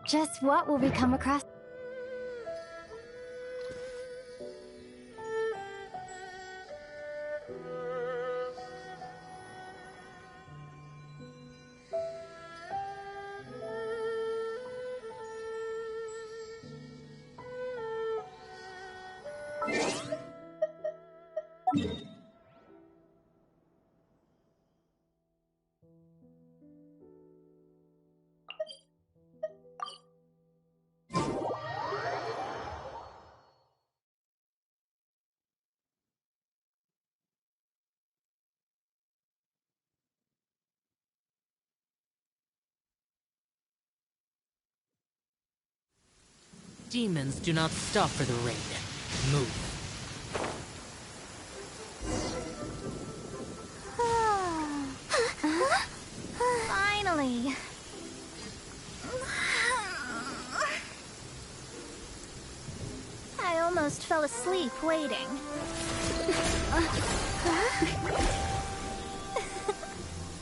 Just what will we come across? Demons do not stop for the raid. Move. Finally. I almost fell asleep waiting.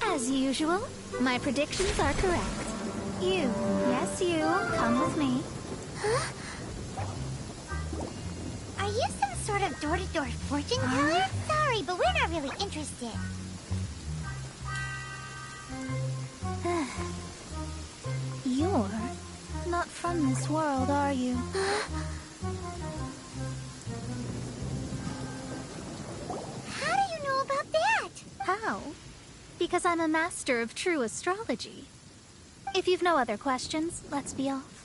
As usual, my predictions are correct. You, yes you, come with me. Are you some sort of door-to-door fortune teller? Sorry, but we're not really interested. You're not from this world, are you? How do you know about that? How? Because I'm a master of true astrology. If you've no other questions, let's be off.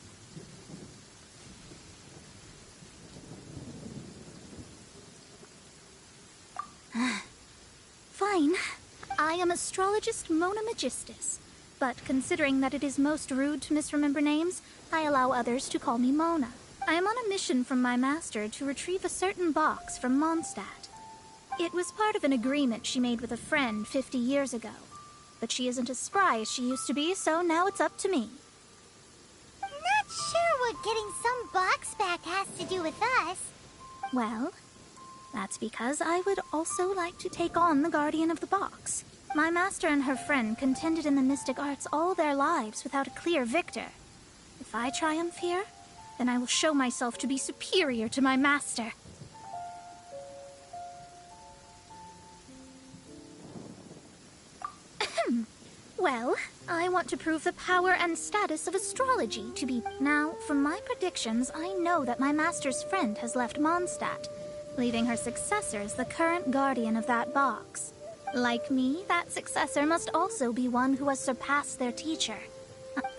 Fine. I am astrologist Mona Magistus. But considering that it is most rude to misremember names, I allow others to call me Mona. I am on a mission from my master to retrieve a certain box from Mondstadt. It was part of an agreement she made with a friend 50 years ago. But she isn't as spry as she used to be, so now it's up to me. Not sure what getting some box back has to do with us. Well, that's because I would also like to take on the Guardian of the Box. My master and her friend contended in the mystic arts all their lives without a clear victor. If I triumph here, then I will show myself to be superior to my master. Well, I want to prove the power and status of astrology to be... Now, from my predictions, I know that my master's friend has left Mondstadt, leaving her successor as the current guardian of that box. Like me, that successor must also be one who has surpassed their teacher.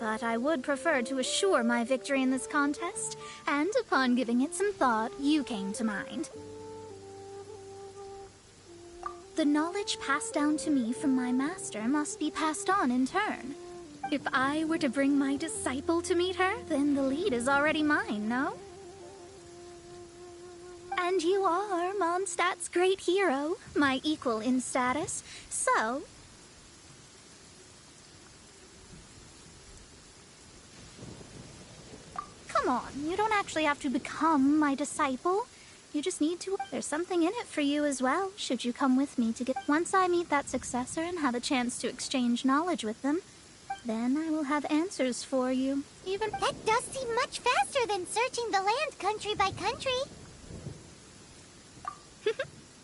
But I would prefer to assure my victory in this contest, and upon giving it some thought, you came to mind. The knowledge passed down to me from my master must be passed on in turn. If I were to bring my disciple to meet her, then the lead is already mine, no? And you are Mondstadt's great hero, my equal in status, so... Come on, you don't actually have to become my disciple. You just need to... There's something in it for you as well, should you come with me to get... Once I meet that successor and have a chance to exchange knowledge with them, then I will have answers for you. Even... That does seem much faster than searching the land country by country.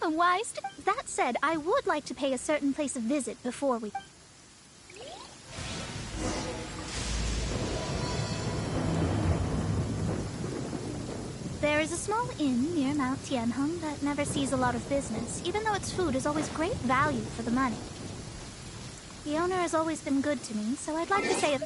Wise. That said, I would like to pay a certain place a visit before we... There is a small inn near Mount Tianheng that never sees a lot of business, even though its food is always great value for the money. The owner has always been good to me, so I'd like to say a...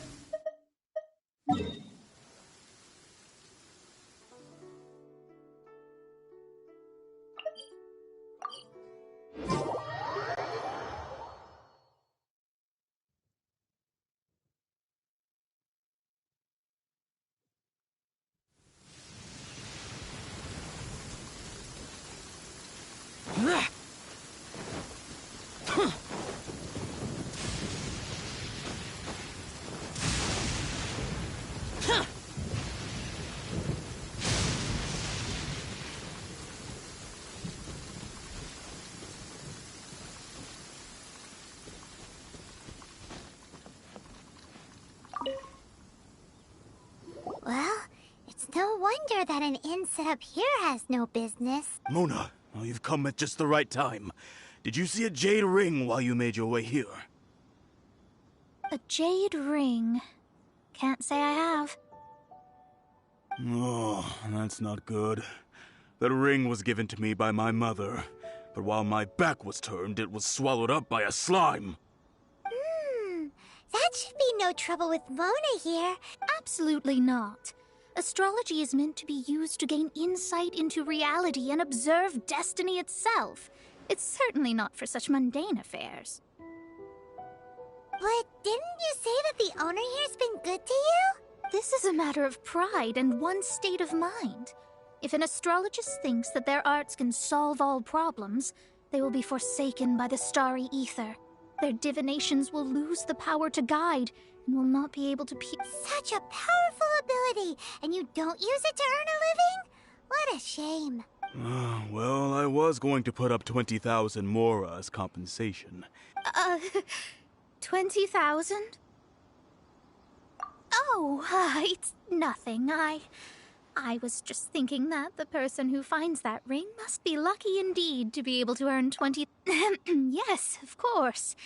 wonder that an inn set up here has no business. Mona, well, you've come at just the right time. Did you see a jade ring while you made your way here? A jade ring. Can't say I have. Oh, that's not good. That ring was given to me by my mother, but while my back was turned, it was swallowed up by a slime. That should be no trouble with Mona here. Absolutely not. Astrology is meant to be used to gain insight into reality and observe destiny itself. It's certainly not for such mundane affairs. But didn't you say that the owner here's been good to you? This is a matter of pride and one's state of mind. If an astrologist thinks that their arts can solve all problems, they will be forsaken by the starry ether. Their divinations will lose the power to guide and will not be able to Such a powerful ability, and you don't use it to earn a living? What a shame. Well, I was going to put up 20,000 mora as compensation. 20,000? Oh, it's nothing. I was just thinking that the person who finds that ring must be lucky indeed to be able to earn 20... Yes, of course.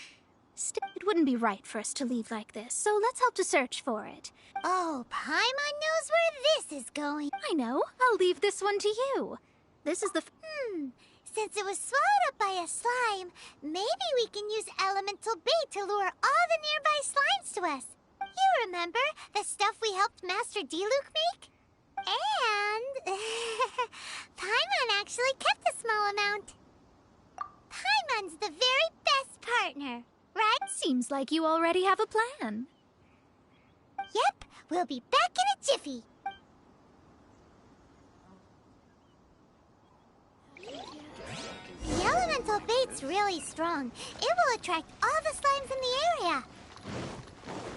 Still, it wouldn't be right for us to leave like this, so let's help to search for it. Oh, Paimon knows where this is going. I know. I'll leave this one to you. This is the... Since it was swallowed up by a slime, maybe we can use elemental bait to lure all the nearby slimes to us. You remember the stuff we helped Master Diluc make? And... Paimon actually kept a small amount. Paimon's the very best partner, right? Seems like you already have a plan. Yep, we'll be back in a jiffy. The elemental bait's really strong. It will attract all the slimes in the area.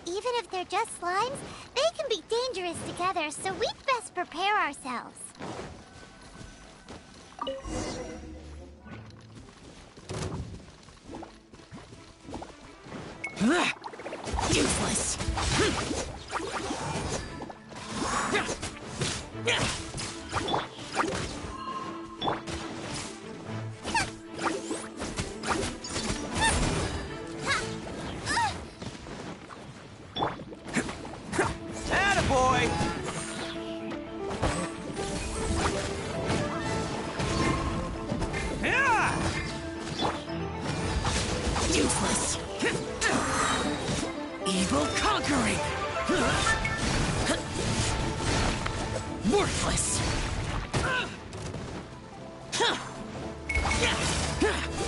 Even if they're just slimes, they can be dangerous together, so we'd best prepare ourselves. Useless! Attaboy! Useless! Evil conquering! Worthless!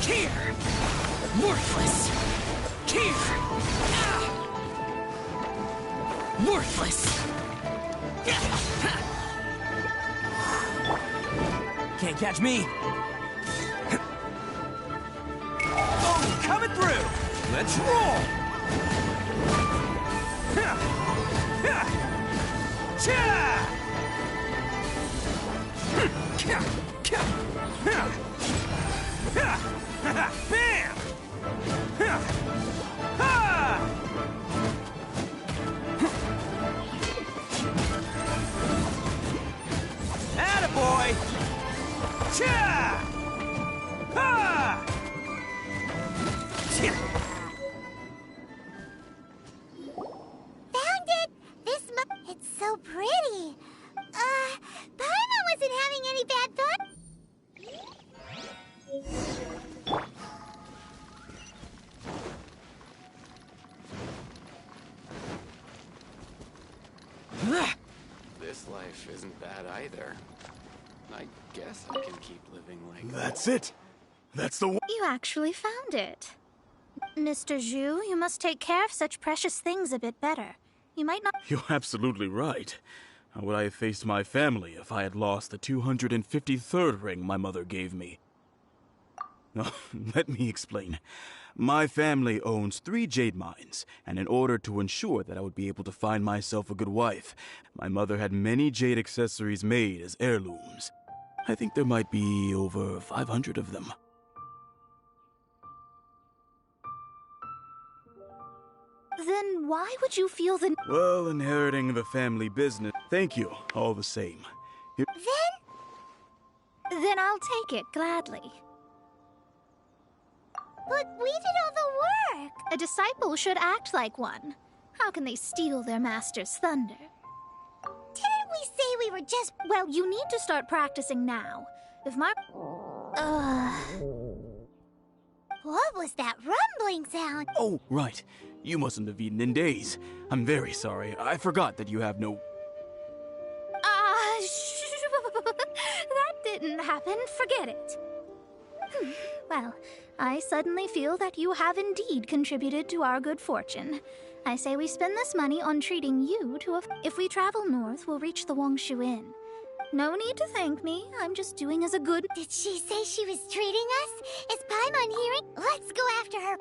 Here! Worthless! Here! Worthless! Can't catch me! Oh, coming through! Let's roll! Bam! Attaboy! Cha! Ha! Found it! It's so pretty. Paimon wasn't having any bad thoughts. This life isn't bad either. I guess I can keep living like That's it! That's the one! You actually found it. Mr. Zhu, you must take care of such precious things a bit better. You might not... You're absolutely right. How would I have faced my family if I had lost the 253rd ring my mother gave me? Oh, let me explain. My family owns 3 jade mines, and in order to ensure that I would be able to find myself a good wife, my mother had many jade accessories made as heirlooms. I think there might be over 500 of them. Then why would you feel the... Well, inheriting the family business... Thank you, all the same. Then I'll take it gladly. But we did all the work. A disciple should act like one. How can they steal their master's thunder? Didn't we say we were just... Well, you need to start practicing now. If my... What was that rumbling sound? Oh, right. You mustn't have eaten in days. I'm very sorry. I forgot that you have no... That didn't happen. Forget it. Well, I suddenly feel that you have indeed contributed to our good fortune. I say we spend this money on treating you to a... If we travel north, we'll reach the Wongshu Inn. No need to thank me. I'm just doing as a good... Did she say she was treating us? Is Paimon hearing? Let's go after her.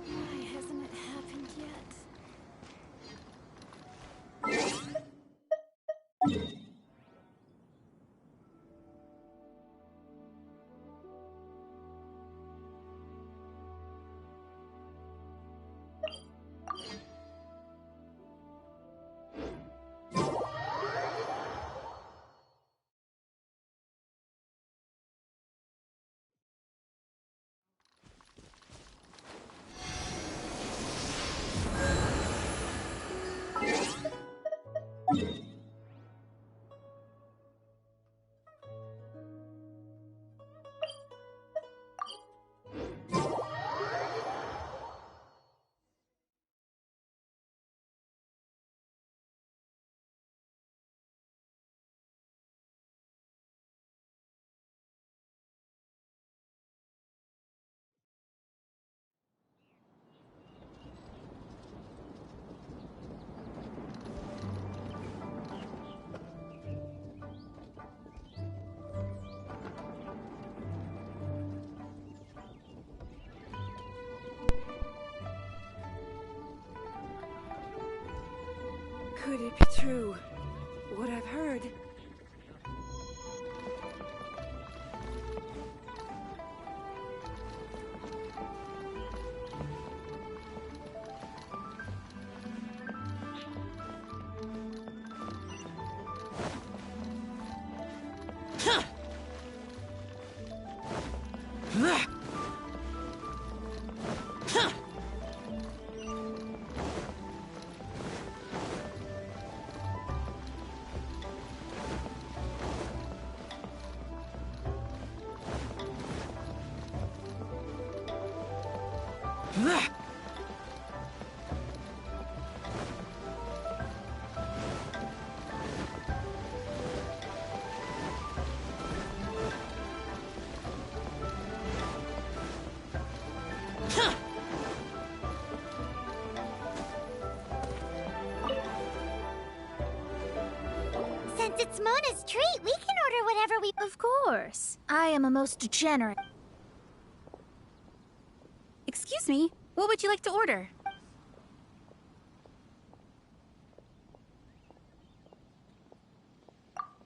Why hasn't it happened yet? Could it be true, what I've heard? Since it's Mona's treat, we can order whatever we... Of course. I am a most generous... Excuse me, what would you like to order?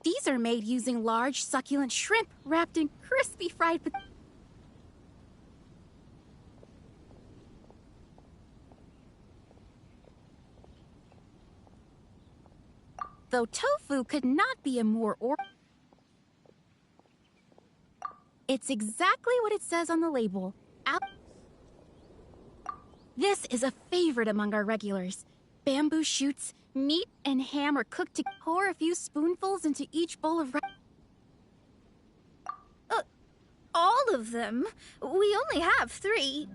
These are made using large, succulent shrimp wrapped in crispy fried potatoes. Though tofu could not be a more It's exactly what it says on the label. This is a favorite among our regulars. Bamboo shoots, meat, and ham are cooked to pour a few spoonfuls into each bowl of rice. All of them? We only have 3.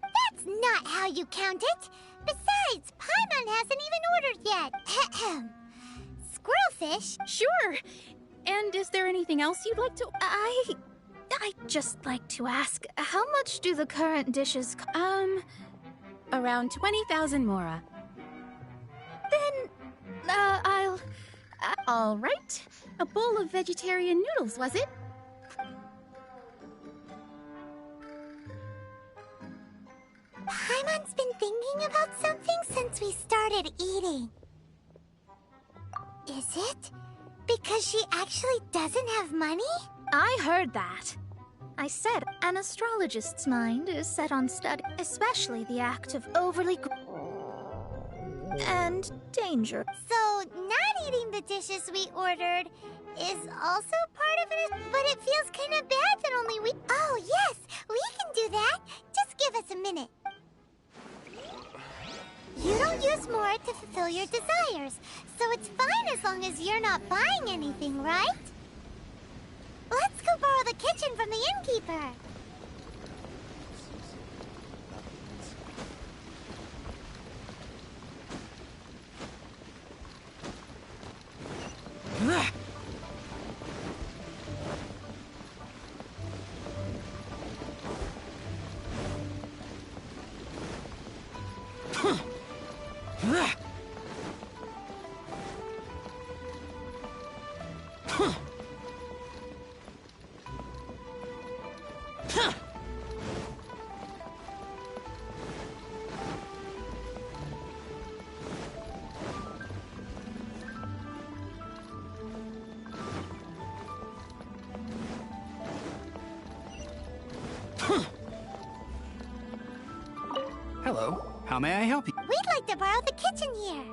That's not how you count it. Besides, Paimon hasn't even ordered yet. Squirrelfish? Sure. And is there anything else you'd like to... I'd just like to ask, how much do the current dishes around 20,000 mora. Then, I'll... All right. A bowl of vegetarian noodles, was it? Paimon's been thinking about something since we started eating. Is it because she actually doesn't have money? I heard that. I said an astrologist's mind is set on study, especially the act of overly... and danger. So, not eating the dishes we ordered is also part of it, but it feels kind of bad that only we... Oh, yes, we can do that. Just give us a minute. You don't use more to fulfill your desires, so it's fine as long as you're not buying anything, right? Let's go borrow the kitchen from the innkeeper. Hello, how may I help you? We'd like to borrow the kitchen here.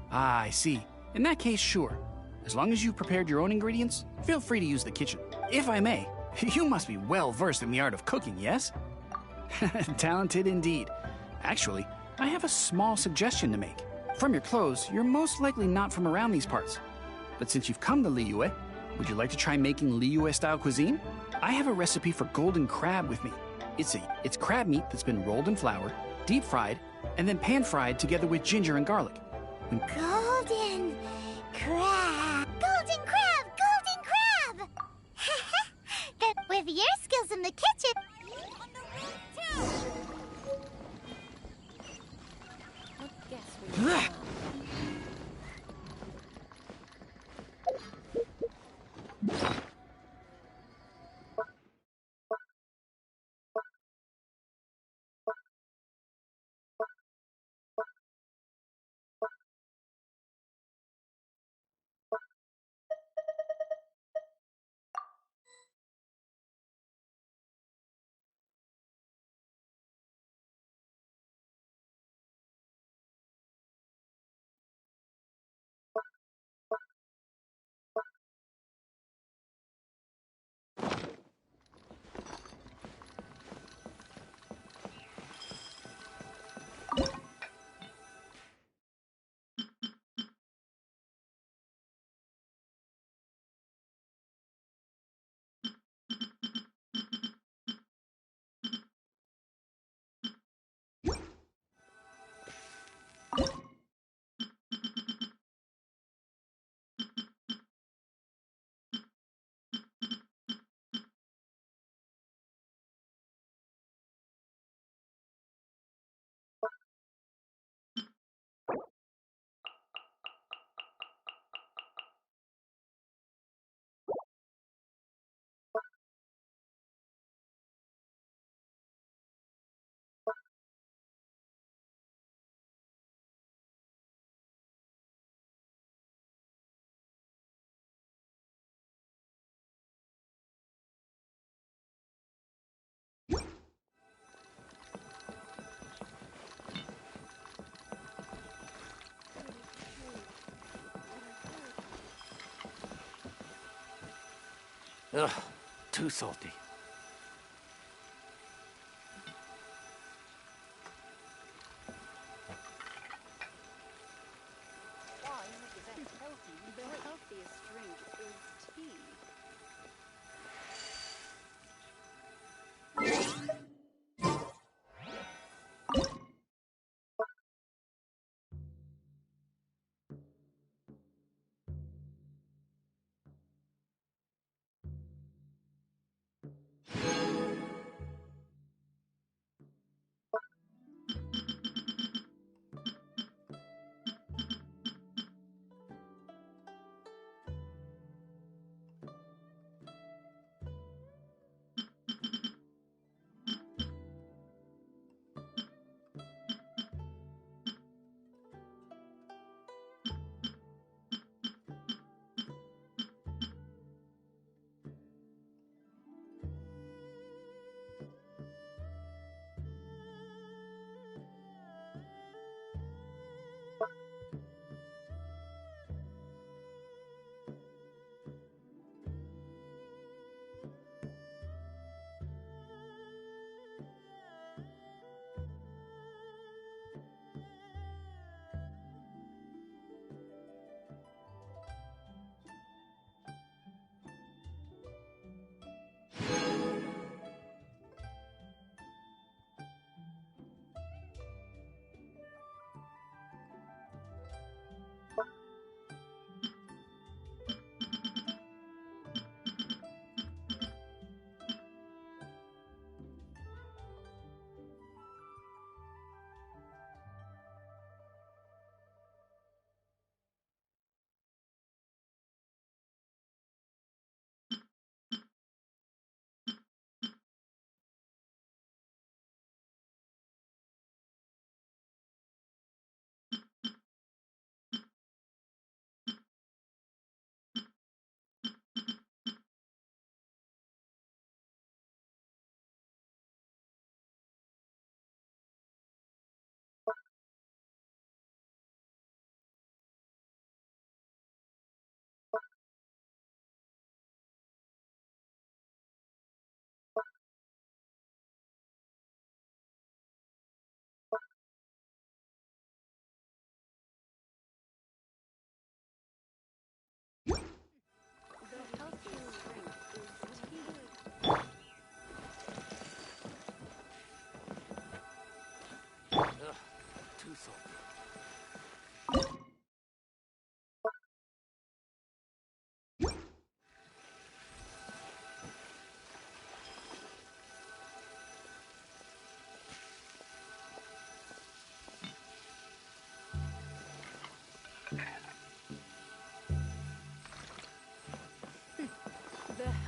Ah, I see. In that case, sure. As long as you've prepared your own ingredients, feel free to use the kitchen. If I may, you must be well versed in the art of cooking, yes? Talented indeed. Actually, I have a small suggestion to make. From your clothes, you're most likely not from around these parts. But since you've come to Liyue, would you like to try making Liyue-style cuisine? I have a recipe for golden crab with me. It's crab meat that's been rolled in flour, deep fried, and then pan-fried together with ginger and garlic. Golden crab! Golden crab! Golden crab! Then with your skills in the kitchen... Ugh, too salty.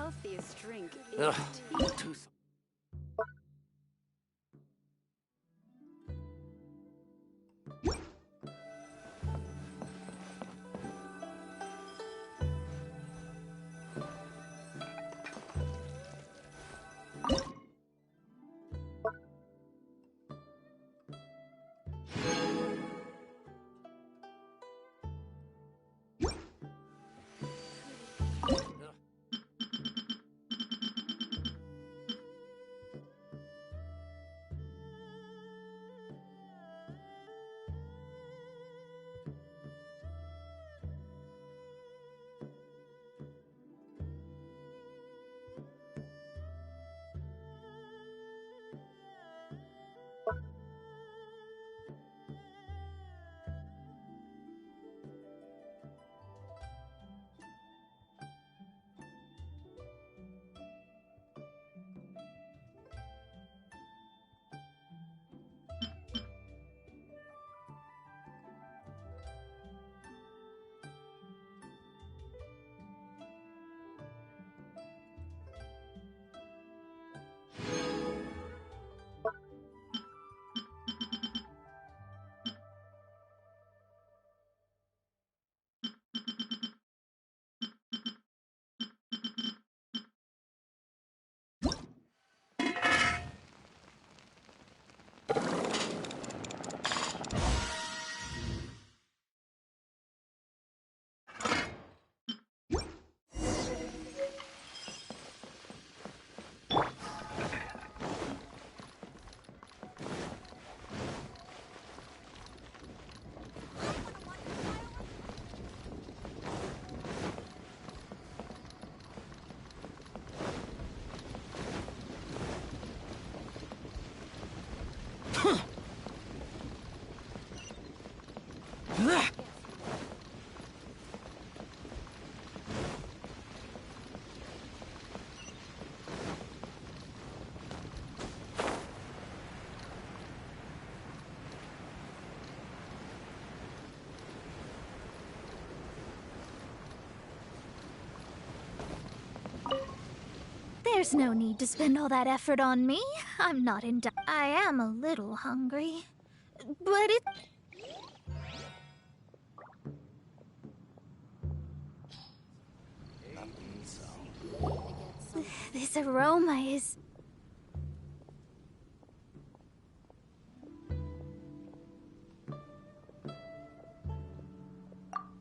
healthiest drink Ugh, is tea. too There's no need to spend all that effort on me. I'm not in. I am a little hungry. But it. This aroma is.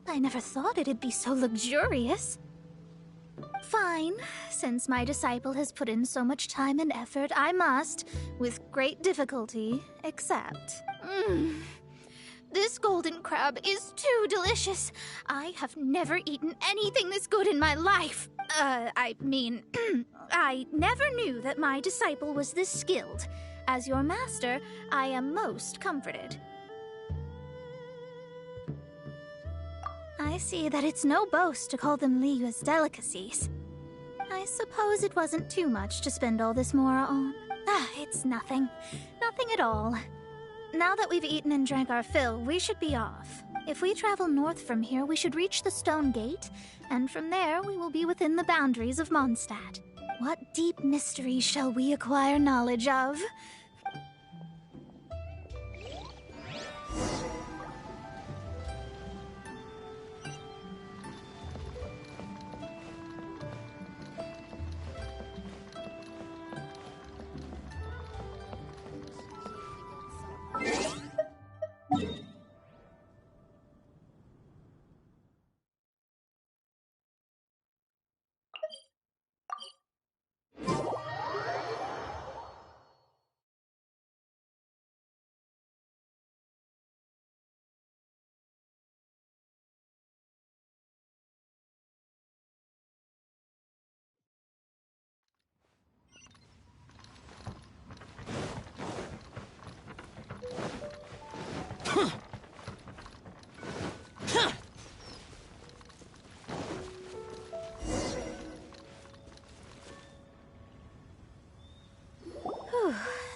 I never thought it'd be so luxurious. Fine. Since my disciple has put in so much time and effort, I must, with great difficulty, accept. This golden crab is too delicious. I have never eaten anything this good in my life. I mean, I never knew that my disciple was this skilled. As your master, I am most comforted. I see that it's no boast to call them Liyue's delicacies. I suppose it wasn't too much to spend all this mora on. It's nothing. Nothing at all. Now that we've eaten and drank our fill, we should be off. If we travel north from here, we should reach the Stone Gate, and from there we will be within the boundaries of Mondstadt. What deep mystery shall we acquire knowledge of?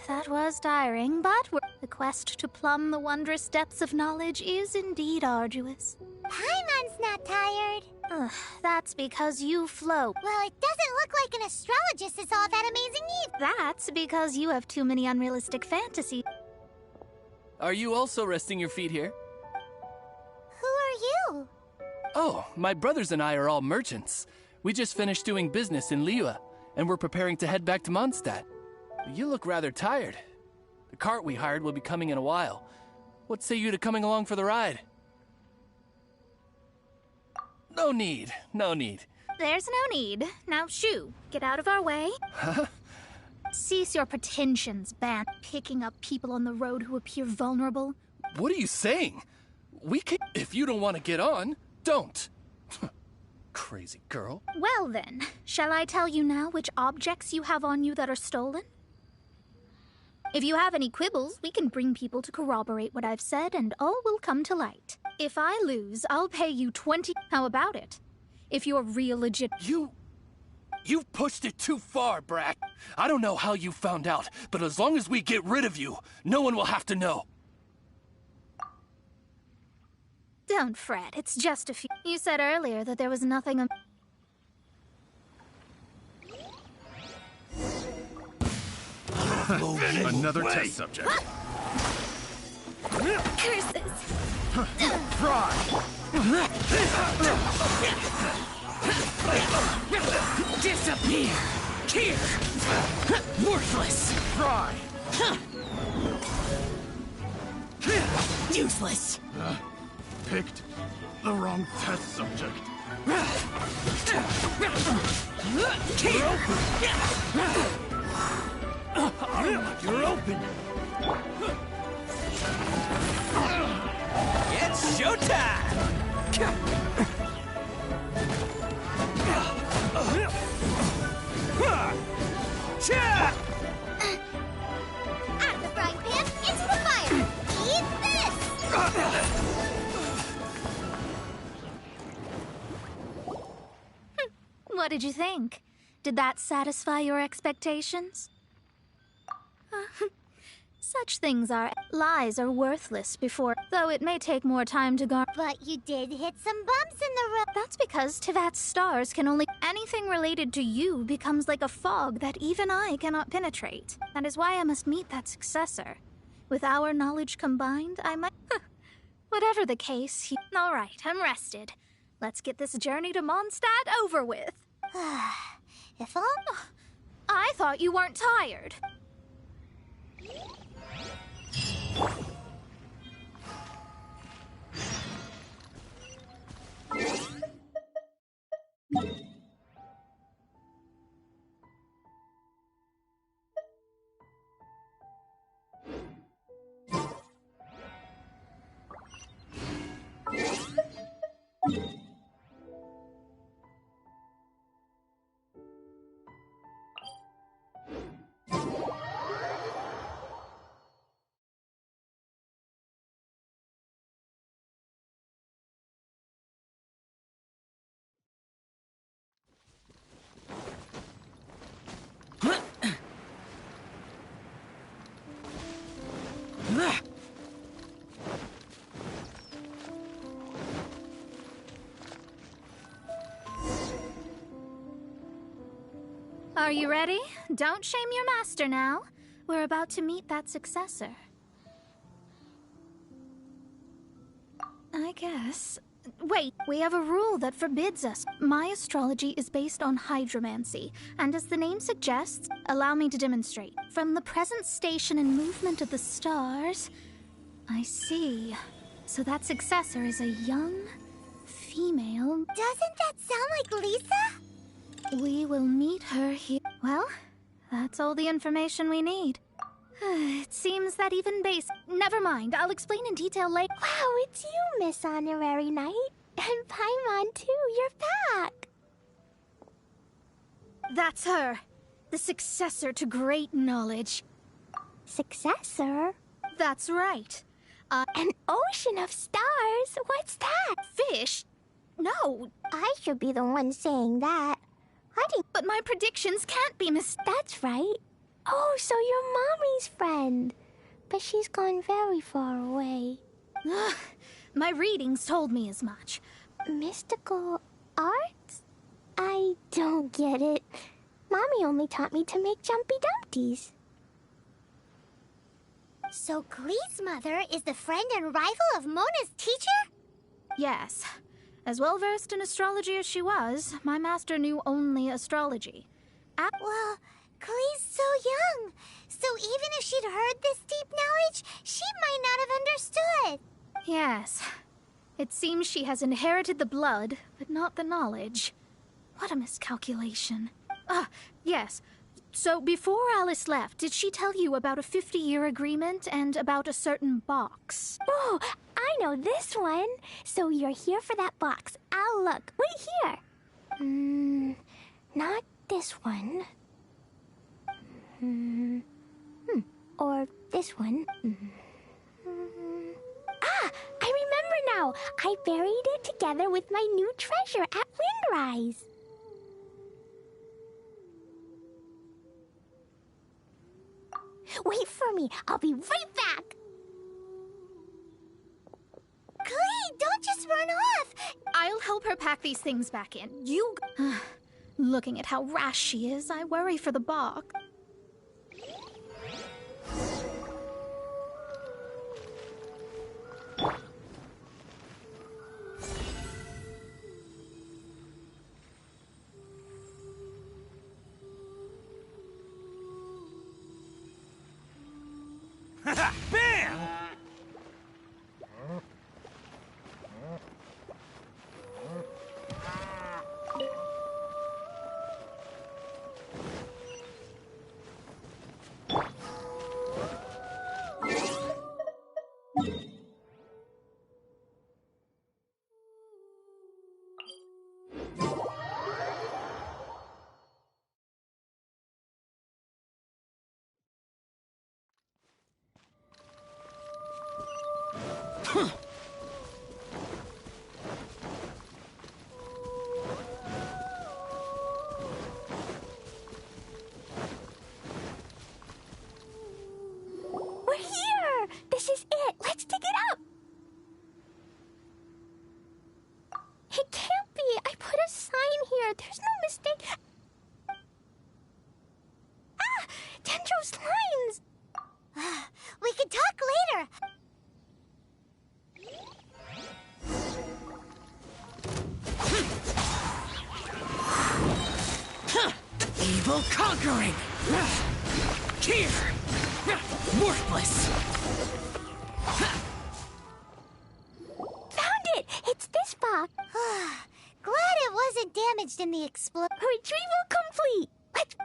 That was tiring, but the quest to plumb the wondrous depths of knowledge is indeed arduous. Paimon's not tired. Ugh, that's because you float. Well, it doesn't look like an astrologist is all that amazing either. That's because you have too many unrealistic fantasies. Are you also resting your feet here? Who are you? Oh, my brothers and I are all merchants. We just finished doing business in Liyue, and we're preparing to head back to Mondstadt. You look rather tired. The cart we hired will be coming in a while. What say you to coming along for the ride? No need, no need. There's no need. Now, shoo, get out of our way. Huh? Cease your pretensions, Ban. Picking up people on the road who appear vulnerable. What are you saying? We can. If you don't want to get on, don't. Crazy girl. Well then, shall I tell you now which objects you have on you that are stolen? If you have any quibbles, we can bring people to corroborate what I've said and all will come to light. If I lose, I'll pay you 20. How about it? If you're real legit. You've pushed it too far, Brat. I don't know how you found out, but as long as we get rid of you, no one will have to know. Don't fret, it's just a few. You said earlier that there was nothing. Another test subject. Curses! Fry! Disappear! Here! Worthless! Fry! Useless! Picked the wrong test subject. You're open! It's showtime! Out of the frying pan, into the fire! Eat this! What did you think? Did that satisfy your expectations? Such things are. Lies are worthless before, though it may take more time to guard. But you did hit some bumps in the road. That's because Tivat's stars can only. Anything related to you becomes like a fog that even I cannot penetrate. That is why I must meet that successor. With our knowledge combined, I might. Whatever the case, all right, I'm rested. Let's get this journey to Mondstadt over with. If all. I thought you weren't tired. Are you ready? Don't shame your master now. We're about to meet that successor. I guess. Wait, we have a rule that forbids us. My astrology is based on hydromancy, and as the name suggests, allow me to demonstrate. From the present station and movement of the stars, I see. So that successor is a young female. Doesn't that sound like Lisa? We will meet her here. Well, that's all the information we need. It seems that even base. Never mind, I'll explain in detail later. Wow, it's you, Miss Honorary Knight. And Paimon, too, you're back. That's her. The successor to great knowledge. Successor? That's right. An ocean of stars? What's that? Fish? No. I should be the one saying that. But my predictions can't be That's right. Oh, so you're Mommy's friend. But she's gone very far away. My readings told me as much. Mystical Art? I don't get it. Mommy only taught me to make Jumpy Dumpties. So Klee's mother is the friend and rival of Mona's teacher? Yes. As well versed in astrology as she was, my master knew only astrology. Well, Klee's so young. So even if she'd heard this deep knowledge, she might not have understood. Yes. It seems she has inherited the blood, but not the knowledge. What a miscalculation. Ah, yes. So before Alice left, did she tell you about a 50-year agreement and about a certain box? Oh, I know this one. So you're here for that box. I'll look. Wait here. Not this one. Or this one. Ah, I remember now. I buried it together with my new treasure at Windrise. Wait for me. I'll be right back. Klee, don't just run off. I'll help her pack these things back in. You... Looking at how rash she is, I worry for the box. Bam! We're here! This is it! Let's dig it up! It can't be! I put a sign here! There's no mistake! Ah! Dendro's lines! We can talk later. Evil conquering! Here! Worthless! Found it! It's this box! Glad it wasn't damaged in the explosion. Retrieval complete! Let's...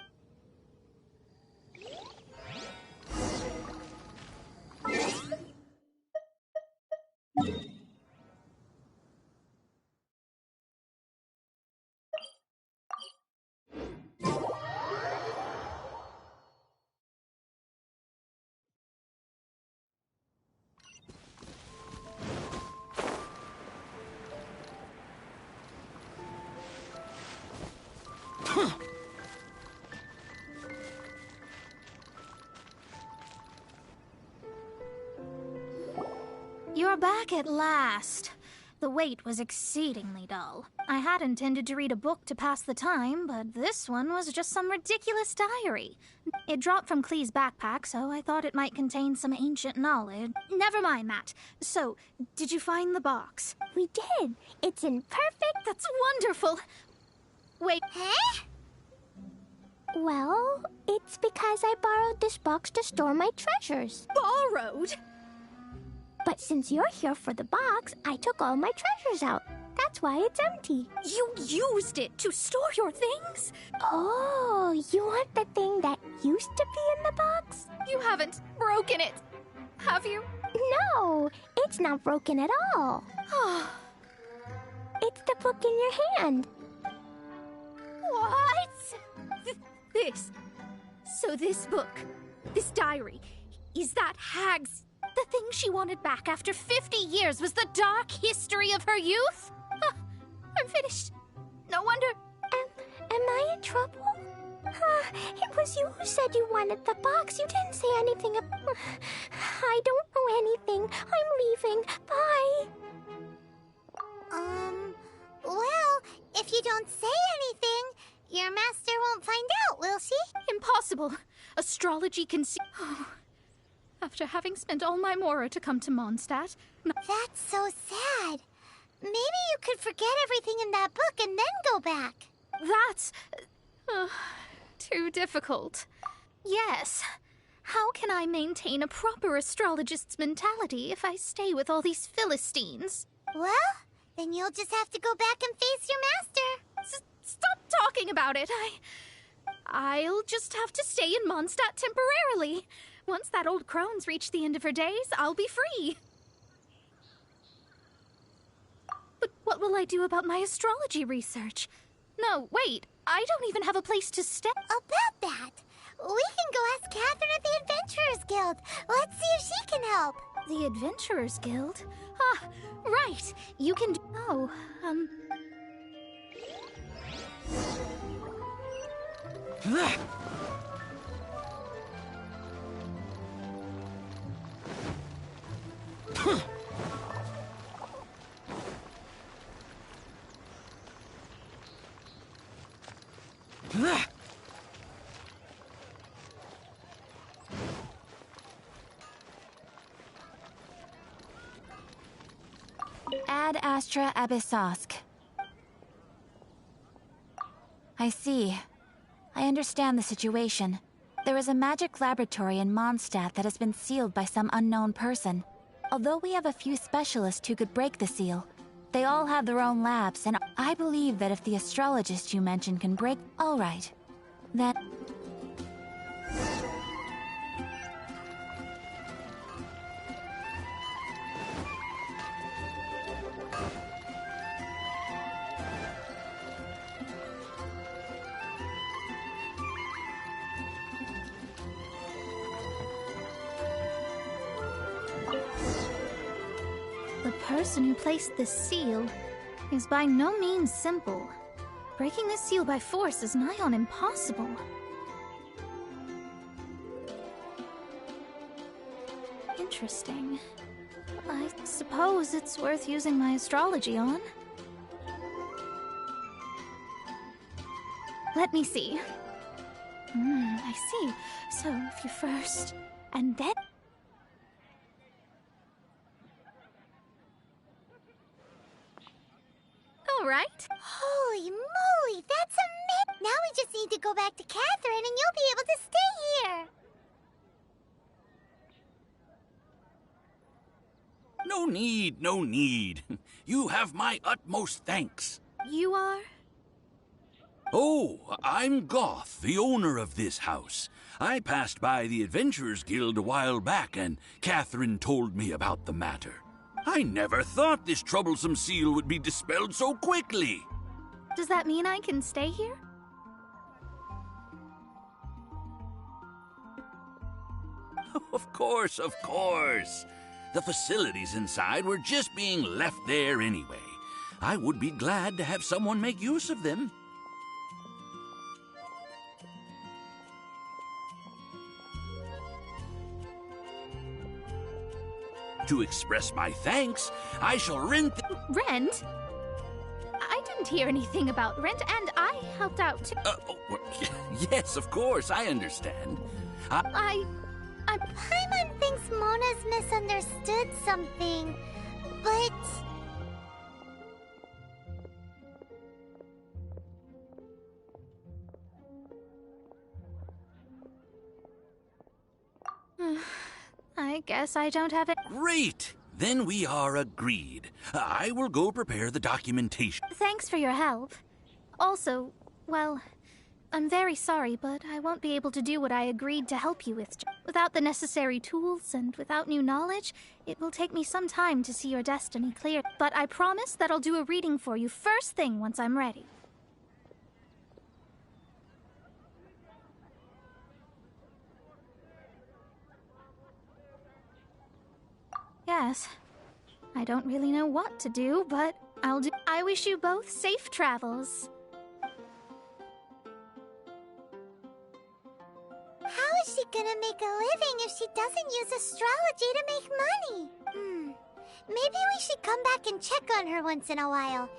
You're back at last. The wait was exceedingly dull. I had intended to read a book to pass the time, but this one was just some ridiculous diary. It dropped from Klee's backpack, so I thought it might contain some ancient knowledge. Never mind that. So, did you find the box? We did. It's in perfect... That's wonderful. Wait. Huh? Well, it's because I borrowed this box to store my treasures. Borrowed? But since you're here for the box, I took all my treasures out. That's why it's empty. You used it to store your things? Oh, you want the thing that used to be in the box? You haven't broken it, have you? No, it's not broken at all. It's the book in your hand. What? This. So this book, this diary, is that Hag's... The thing she wanted back after 50 years was the dark history of her youth? I'm finished. No wonder. Am I in trouble? It was you who said you wanted the box. You didn't say anything I don't know anything. I'm leaving. Bye. Well, If you don't say anything, your master won't find out, will she? Impossible. Astrology can see. Oh. After having spent all my mora to come to Mondstadt. That's so sad. Maybe you could forget everything in that book and then go back. That's too difficult. Yes. How can I maintain a proper astrologist's mentality if I stay with all these Philistines? Well, then you'll just have to go back and face your master. Stop talking about it. I'll just have to stay in Mondstadt temporarily. Once that old crone's reached the end of her days, I'll be free. But what will I do about my astrology research? No, wait. I don't even have a place to stay. About that, we can go ask Catherine at the Adventurers Guild. Let's see if she can help. The Adventurers Guild? Ah, right. You can... Oh, Ad Astra Abyssosk. I see. I understand the situation. There is a magic laboratory in Mondstadt that has been sealed by some unknown person. Although we have a few specialists who could break the seal, they all have their own labs, and I believe that if the astrologist you mentioned can break... All right. Then... The person who placed this seal is by no means simple. Breaking this seal by force is nigh on impossible. Interesting. I suppose it's worth using my astrology on. Let me see. I see. So, if you first, and then... All right. Holy moly, that's amazing! Now we just need to go back to Catherine and you'll be able to stay here! No need, no need. You have my utmost thanks. You are? Oh, I'm Goth, the owner of this house. I passed by the Adventurers Guild a while back, and Catherine told me about the matter. I never thought this troublesome seal would be dispelled so quickly. Does that mean I can stay here? Of course, of course. The facilities inside were just being left there anyway. I would be glad to have someone make use of them. To express my thanks, I shall rent... Rent? I didn't hear anything about rent, and I helped out too. Yes, of course, I understand. Paimon thinks Mona's misunderstood something, but... I guess I don't have it. Great! Then we are agreed. I will go prepare the documentation. Thanks for your help. Also, well, I'm very sorry, but I won't be able to do what I agreed to help you with. Without the necessary tools and without new knowledge, it will take me some time to see your destiny clear. But I promise that I'll do a reading for you first thing once I'm ready. Yes. I don't really know what to do, but I'll do. I wish you both safe travels. How is she gonna make a living if she doesn't use astrology to make money? Maybe we should come back and check on her once in a while.